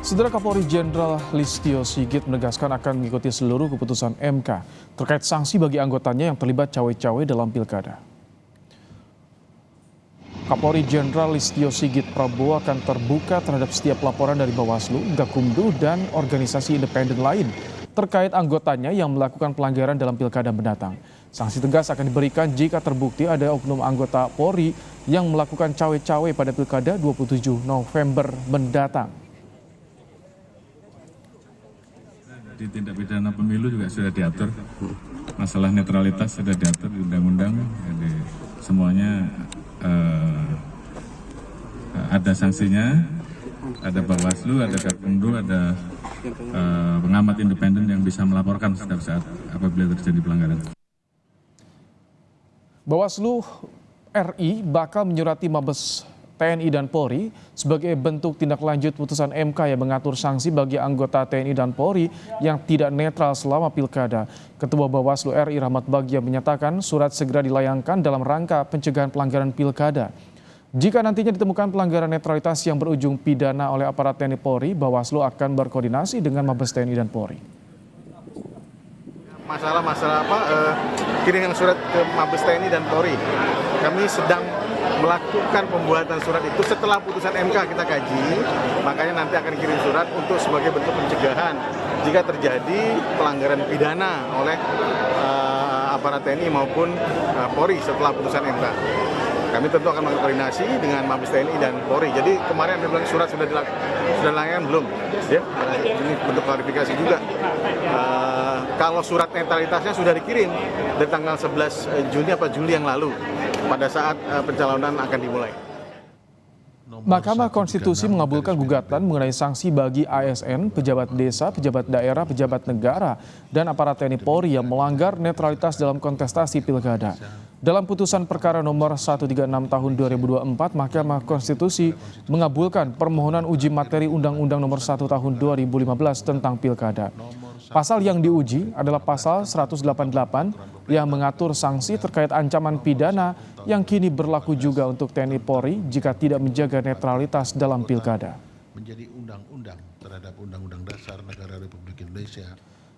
Saudara Kapolri Jenderal Listio Sigit menegaskan akan mengikuti seluruh keputusan MK terkait sanksi bagi anggotanya yang terlibat cawe-cawe dalam pilkada. Kapolri Jenderal Listio Sigit Prabowo akan terbuka terhadap setiap laporan dari Bawaslu, Gakumdu, dan organisasi independen lain terkait anggotanya yang melakukan pelanggaran dalam pilkada mendatang. Sanksi tegas akan diberikan jika terbukti ada oknum anggota Polri yang melakukan cawe-cawe pada pilkada 27 November mendatang. Di tindak pidana pemilu juga sudah diatur, masalah netralitas sudah diatur di undang-undang, jadi semuanya ada sanksinya, ada Bawaslu, ada Gakumdu, ada pengamat independen yang bisa melaporkan setiap saat apabila terjadi pelanggaran. Bawaslu RI bakal menyurati Mabes TNI dan Polri sebagai bentuk tindak lanjut putusan MK yang mengatur sanksi bagi anggota TNI dan Polri yang tidak netral selama pilkada. Ketua Bawaslu RI Rahmat Bagja menyatakan surat segera dilayangkan dalam rangka pencegahan pelanggaran pilkada. Jika nantinya ditemukan pelanggaran netralitas yang berujung pidana oleh aparat TNI Polri, Bawaslu akan berkoordinasi dengan Mabes TNI dan Polri. Masalah kirim surat ke Mabes TNI dan Polri. Kami sedang melakukan pembuatan surat itu setelah putusan MK kita kaji, makanya nanti akan kirim surat untuk sebagai bentuk pencegahan jika terjadi pelanggaran pidana oleh aparat TNI maupun Polri setelah putusan MK. Kami tentu akan berkoordinasi dengan Mabes TNI dan Polri. Jadi kemarin Anda bilang surat sudah dilayangkan belum? Ya, ini bentuk klarifikasi juga. Kalau surat netralitasnya sudah dikirim dari tanggal 11 Juni atau Juli yang lalu pada saat pencalonan akan dimulai. Mahkamah Konstitusi mengabulkan gugatan mengenai sanksi bagi ASN, pejabat desa, pejabat daerah, pejabat negara, dan aparat TNI Polri yang melanggar netralitas dalam kontestasi pilkada. Dalam putusan perkara nomor 136 tahun 2024, Mahkamah Konstitusi mengabulkan permohonan uji materi Undang-Undang nomor 1 tahun 2015 tentang pilkada. Pasal yang diuji adalah pasal 188 yang mengatur sanksi terkait ancaman pidana yang kini berlaku juga untuk TNI Polri jika tidak menjaga netralitas dalam pilkada. Menjadi undang-undang terhadap Undang-Undang Dasar Negara Republik Indonesia